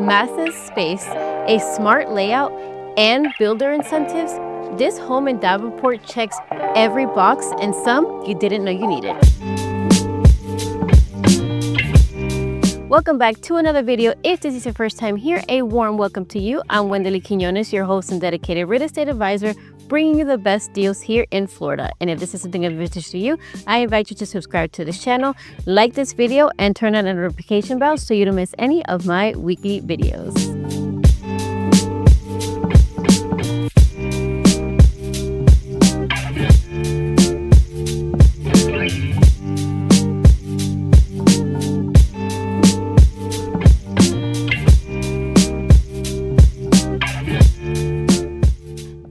massive space, a smart layout, and builder incentives, this home in Davenport checks every box and some you didn't know you needed. Welcome back to another video. If this is your first time here, a warm welcome to you. I'm Wendoly, your host and dedicated real estate advisor, bringing you the best deals here in Florida. And if this is something of interest to you, I invite you to subscribe to this channel, like this video, and turn on the notification bell so you don't miss any of my weekly videos.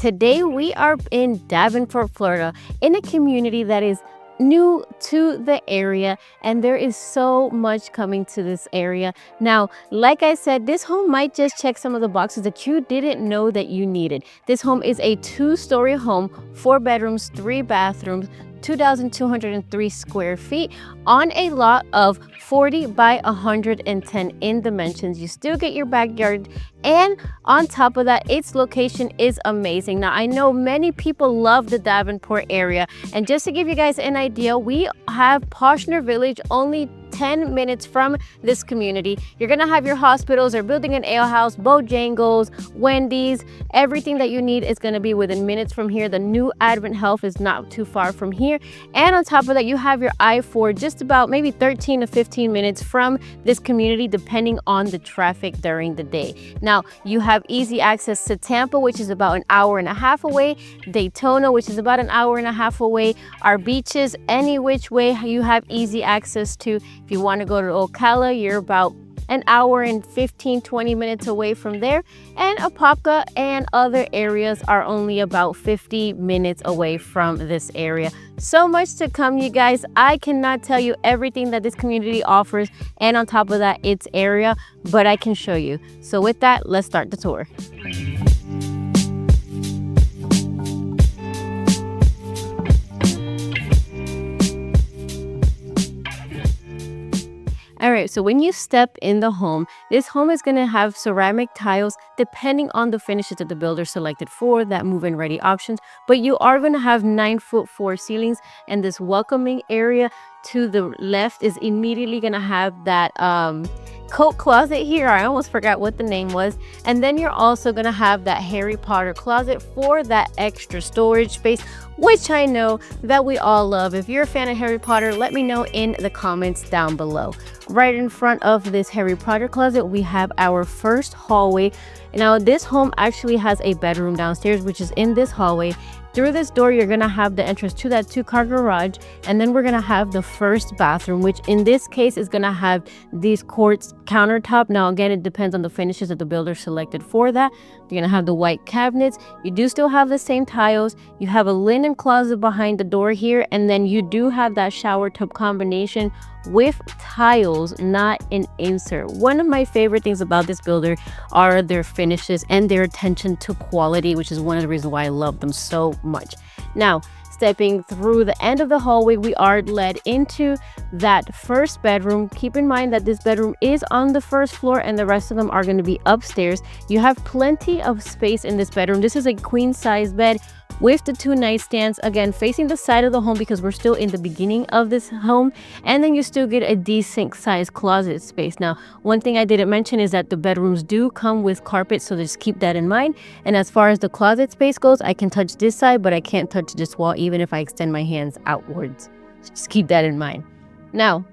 Today we are in Davenport, Florida, in a community that is new to the area, and there is so much coming to this area. Now, like I said, this home might just check some of the boxes that you didn't know that you needed. This home is a 2-story home, 4 bedrooms, 3 bathrooms, 2,203 square feet on a lot of 40 by 110 in dimensions. You still get your backyard, and on top of that, its location is amazing. Now, I know many people love the Davenport area, and just to give you guys an idea, we have Poshner Village only 10 minutes from this community. You're gonna have your hospitals, they're building an ale house, Bojangles, Wendy's, everything that you need is gonna be within minutes from here. The new Advent Health is not too far from here. And on top of that, you have your I-4 just about maybe 13 to 15 minutes from this community, depending on the traffic during the day. Now, you have easy access to Tampa, which is about an hour and a half away, Daytona, which is about an hour and a half away, our beaches, any which way you have easy access to. If you want to go to Ocala, you're about an hour and 15-20 minutes away from there, and Apopka and other areas are only about 50 minutes away from this area. So much to come, you guys. I cannot tell you everything that this community offers, and on top of that, its area, but I can show you. So with that, let's start the tour. All right, so when you step in the home, this home is going to have ceramic tiles depending on the finishes that the builder selected for that move-in ready options, but you are going to have 9-foot floor ceilings, and this welcoming area to the left is immediately going to have that coat closet here. I almost forgot what the name was. And then you're also going to have that Harry Potter closet for that extra storage space, which I know that we all love. If you're a fan of Harry Potter, let me know in the comments down below. Right in front of this Harry Potter closet, we have our first hallway. Now, this home actually has a bedroom downstairs, which is in this hallway. Through this door, you're going to have the entrance to that 2-car garage, and then we're going to have the first bathroom, which in this case is going to have these quartz countertop. Now, again, it depends on the finishes that the builder selected for that. You're going to have the white cabinets. You do still have the same tiles. You have a linen closet behind the door here, and then you do have that shower tub combination with tiles, not an insert. One of my favorite things about this builder are their finishes and their attention to quality, which is one of the reasons why I love them so much. Now, stepping through the end of the hallway, we are led into that first bedroom. Keep in mind that this bedroom is on the first floor and the rest of them are going to be upstairs. You have plenty of space in this bedroom. This is a queen size bed with the 2 nightstands, again facing the side of the home because we're still in the beginning of this home, and then you still get a decent sized closet space. Now, one thing I didn't mention is that the bedrooms do come with carpet, so just keep that in mind. And as far as the closet space goes, I can touch this side, but I can't touch this wall even if I extend my hands outwards. So just keep that in mind. Now,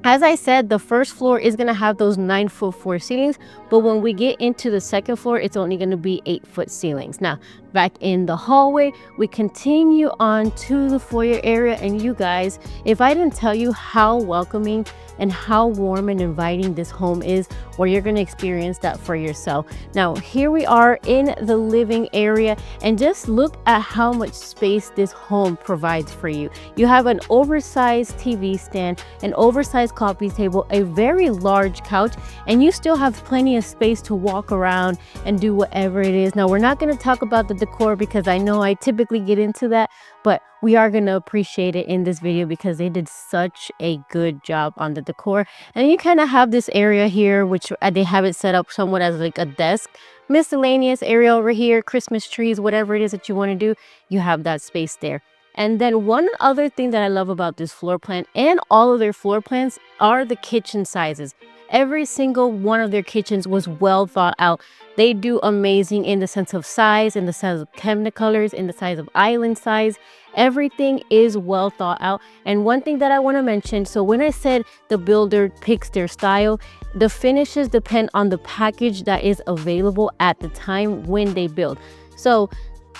as I said, the first floor is going to have those 9-foot floor ceilings, but when we get into the second floor, it's only going to be 8-foot ceilings. Now, back in the hallway, we continue on to the foyer area, and you guys, if I didn't tell you how welcoming and how warm and inviting this home is, well, you're going to experience that for yourself. Now, here we are in the living area, and just look at how much space this home provides for you. You have an oversized TV stand, an oversized coffee table, a very large couch, and you still have plenty of space to walk around and do whatever it is. Now, we're not going to talk about the decor because I know I typically get into that, but we are going to appreciate it in this video because they did such a good job on the decor. And you kind of have this area here, which they have it set up somewhat as like a desk, miscellaneous area over here, Christmas trees, whatever it is that you want to do, you have that space there. And then one other thing that I love about this floor plan and all of their floor plans are the kitchen sizes. Every single one of their kitchens was well thought out. They do amazing in the sense of size, in the size of cabinet colors, in the size of island size. Everything is well thought out. And one thing that I want to mention, so when I said the builder picks their style, the finishes depend on the package that is available at the time when they build. So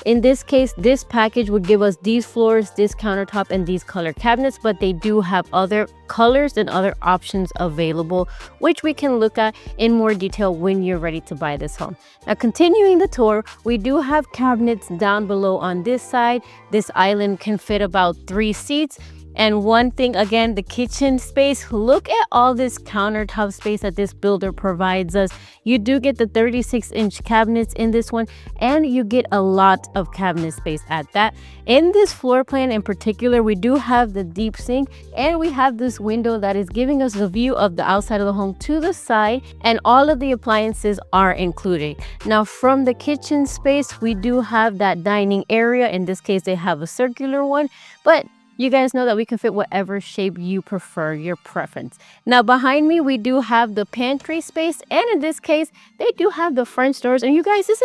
in this case, this package would give us these floors, this countertop, and these color cabinets, but they do have other colors and other options available, which we can look at in more detail when you're ready to buy this home. Now, continuing the tour, we do have cabinets down below on this side. This island can fit about 3 seats. And one thing, again, the kitchen space. Look at all this countertop space that this builder provides us. You do get the 36-inch cabinets in this one, and you get a lot of cabinet space at that. In this floor plan in particular, we do have the deep sink, and we have this window that is giving us a view of the outside of the home to the side, and all of the appliances are included. Now, from the kitchen space, we do have that dining area. In this case, they have a circular one, but you guys know that we can fit whatever shape you prefer, your preference. Now, behind me, we do have the pantry space. And in this case, they do have the French doors. And you guys, this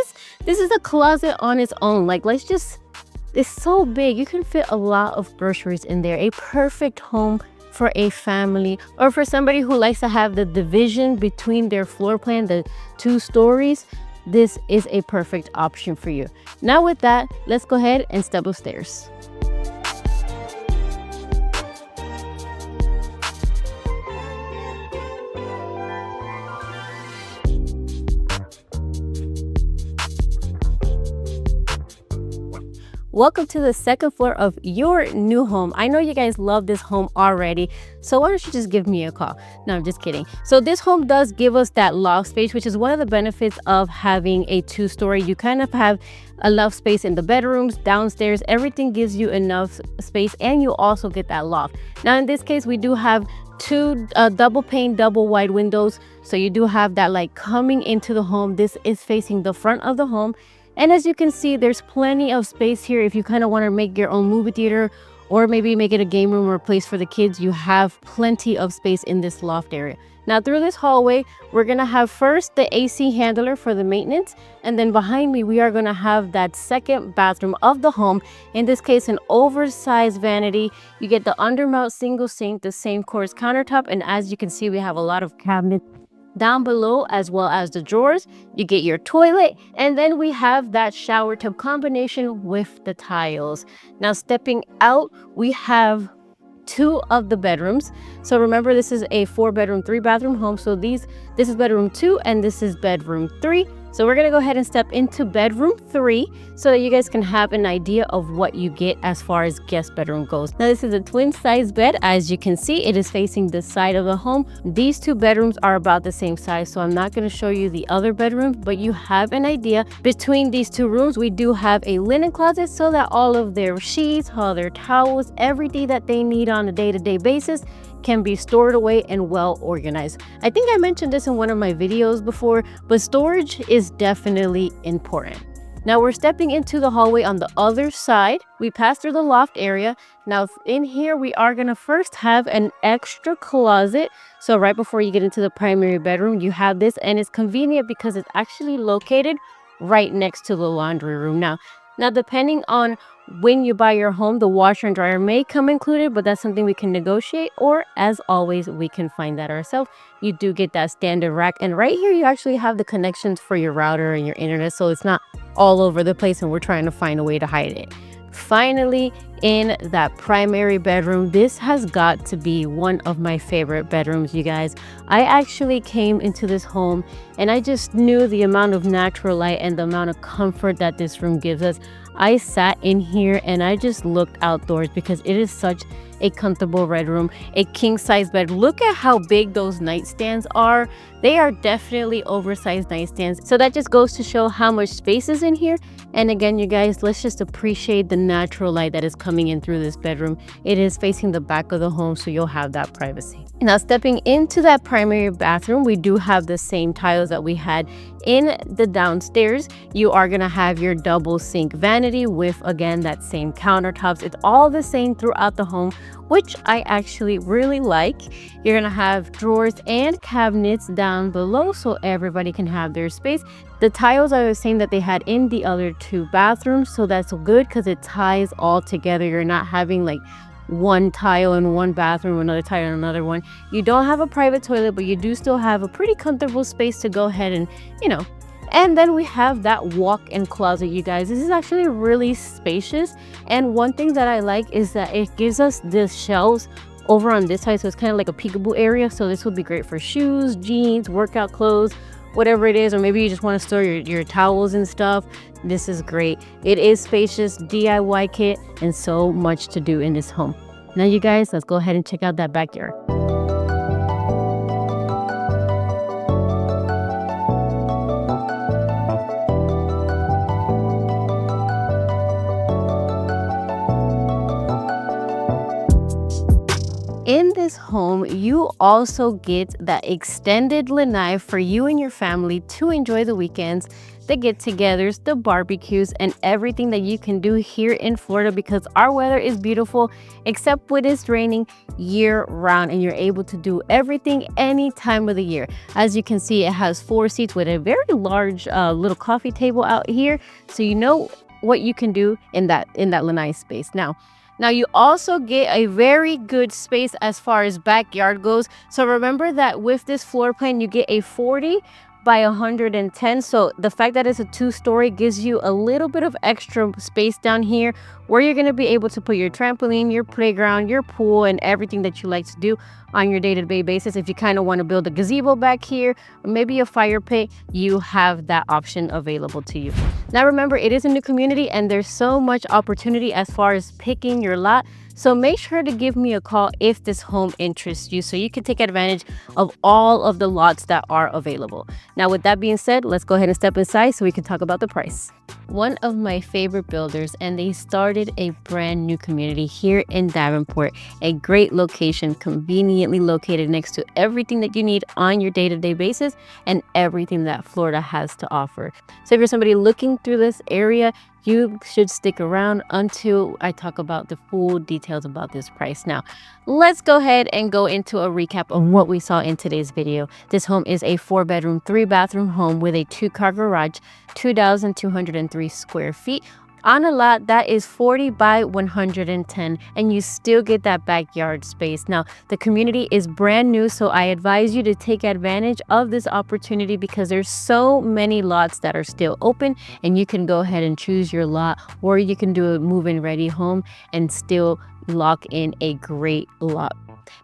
is a closet on its own. Like, it's so big. You can fit a lot of groceries in there. A perfect home for a family or for somebody who likes to have the division between their floor plan, the 2 stories. This is a perfect option for you. Now, with that, let's go ahead and step upstairs. Welcome to the second floor of your new home. I know you guys love this home already, so why don't you just give me a call? No, I'm just kidding. So this home does give us that loft space, which is one of the benefits of having a 2-story. You kind of have a loft space in the bedrooms, downstairs. Everything gives you enough space, and you also get that loft. Now, in this case, we do have 2 double pane, double wide windows. So you do have that light coming into the home. This is facing the front of the home. And as you can see, there's plenty of space here. If you kind of want to make your own movie theater or maybe make it a game room or a place for the kids, you have plenty of space in this loft area. Now, through this hallway, we're going to have first the AC handler for the maintenance. And then behind me, we are going to have that second bathroom of the home. In this case, an oversized vanity. You get the undermount single sink, the same course countertop. And as you can see, we have a lot of cabinets down below, as well as the drawers. You get your toilet, and then we have that shower tub combination with the tiles. Now, stepping out, we have 2 of the bedrooms. So remember, this is a 4-bedroom, 3-bathroom home. So this is bedroom 2 and this is bedroom 3. So we're going to go ahead and step into bedroom 3 so that you guys can have an idea of what you get as far as guest bedroom goes. Now, this is a twin size bed. As you can see, it is facing the side of the home. These 2 bedrooms are about the same size, so I'm not going to show you the other bedrooms, but you have an idea. Between these 2 rooms, we do have a linen closet so that all of their sheets, all their towels, everything that they need on a day-to-day basis can be stored away and well organized. I think I mentioned this in one of my videos before, but storage is definitely important. Now we're stepping into the hallway on the other side. We pass through the loft area. Now in here, we are going to first have an extra closet. So right before you get into the primary bedroom, you have this, and it's convenient because it's actually located right next to the laundry room. Now depending on when you buy your home, the washer and dryer may come included, but that's something we can negotiate, or as always, we can find that ourselves. You do get that standard rack, and right here you actually have the connections for your router and your internet, so it's not all over the place and we're trying to find a way to hide it. Finally, in that primary bedroom, this has got to be one of my favorite bedrooms, you guys. I actually came into this home and I just knew the amount of natural light and the amount of comfort that this room gives us. I sat in here and I just looked outdoors because it is such a comfortable bedroom, a king size bed. Look at how big those nightstands are. They are definitely oversized nightstands. So that just goes to show how much space is in here. And again, you guys, let's just appreciate the natural light that is coming coming in through this bedroom. It is facing the back of the home, so you'll have that privacy. Now, stepping into that primary bathroom, we do have the same tiles that we had in the downstairs. You are gonna have your double sink vanity with, again, that same countertops. It's all the same throughout the home, which I actually really like. You're gonna have drawers and cabinets down below so everybody can have their space. The tiles are the same that they had in the other two bathrooms, so that's good because it ties all together. You're not having like one tile in one bathroom, another tile in another one. You don't have a private toilet, but you do still have a pretty comfortable space to go ahead and, and then we have that walk-in closet, you guys. This is actually really spacious. And one thing that I like is that it gives us the shelves over on this side. So it's kind of like a peekaboo area. So this would be great for shoes, jeans, workout clothes, whatever it is. Or maybe you just want to store your towels and stuff. This is great. It is spacious, DIY kit, and so much to do in this home. Now, you guys, let's go ahead and check out that backyard. In this home, you also get that extended lanai for you and your family to enjoy the weekends, the get-togethers, the barbecues, and everything that you can do here in Florida because our weather is beautiful, except when it's raining year-round, and you're able to do everything any time of the year. As you can see, it has 4 seats with a very large little coffee table out here, so you know what you can do in that lanai space. Now, you also get a very good space as far as backyard goes. So remember that with this floor plan, you get a 40 by 110. So the fact that it's a 2-story gives you a little bit of extra space down here where you're going to be able to put your trampoline, your playground, your pool, and everything that you like to do on your day-to-day basis. If you kind of want to build a gazebo back here, or maybe a fire pit, you have that option available to you. Now remember, it is a new community and there's so much opportunity as far as picking your lot. So make sure to give me a call if this home interests you so you can take advantage of all of the lots that are available. Now, with that being said, let's go ahead and step inside so we can talk about the price. One of my favorite builders, and they started a brand new community here in Davenport, a great location, conveniently located next to everything that you need on your day-to-day basis and everything that Florida has to offer. So if you're somebody looking through this area, you should stick around until I talk about the full details about this price. Now, let's go ahead and go into a recap of what we saw in today's video. This home is a 4-bedroom, 3-bathroom home with a 2-car garage, 2,203 square feet, on a lot that is 40 by 110, and you still get that backyard space. Now, the community is brand new, so I advise you to take advantage of this opportunity because there's so many lots that are still open, and you can go ahead and choose your lot, or you can do a move-in ready home and still lock in a great lot.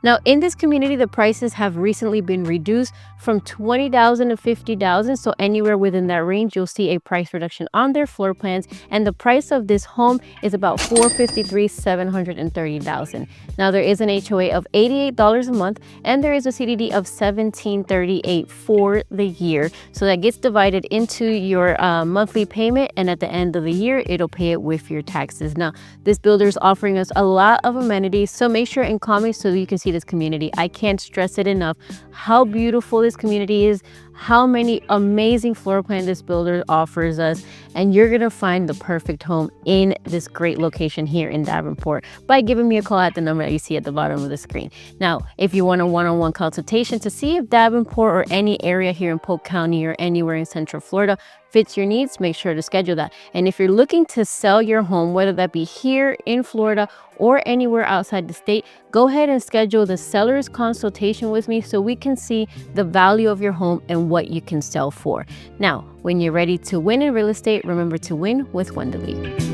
Now, in this community, the prices have recently been reduced from $20,000 to $50,000. So anywhere within that range, you'll see a price reduction on their floor plans. And the price of this home is about $453,730,000. Now, there is an HOA of $88 a month, and there is a CDD of $1,738 for the year. So that gets divided into your monthly payment, and at the end of the year, it'll pay it with your taxes. Now, this builder is offering us a lot of amenities, so make sure and call me so you can see this community. I can't stress it enough how beautiful this community is, how many amazing floor plans this builder offers us, and you're gonna find the perfect home in this great location here in Davenport by giving me a call at the number that you see at the bottom of the screen. Now, if you want a one-on-one consultation to see if Davenport or any area here in Polk County or anywhere in Central Florida fits your needs, make sure to schedule that. And if you're looking to sell your home, whether that be here in Florida or anywhere outside the state, go ahead and schedule the seller's consultation with me so we can see the value of your home and what you can sell for. Now, when you're ready to win in real estate, remember to win with Wendoly.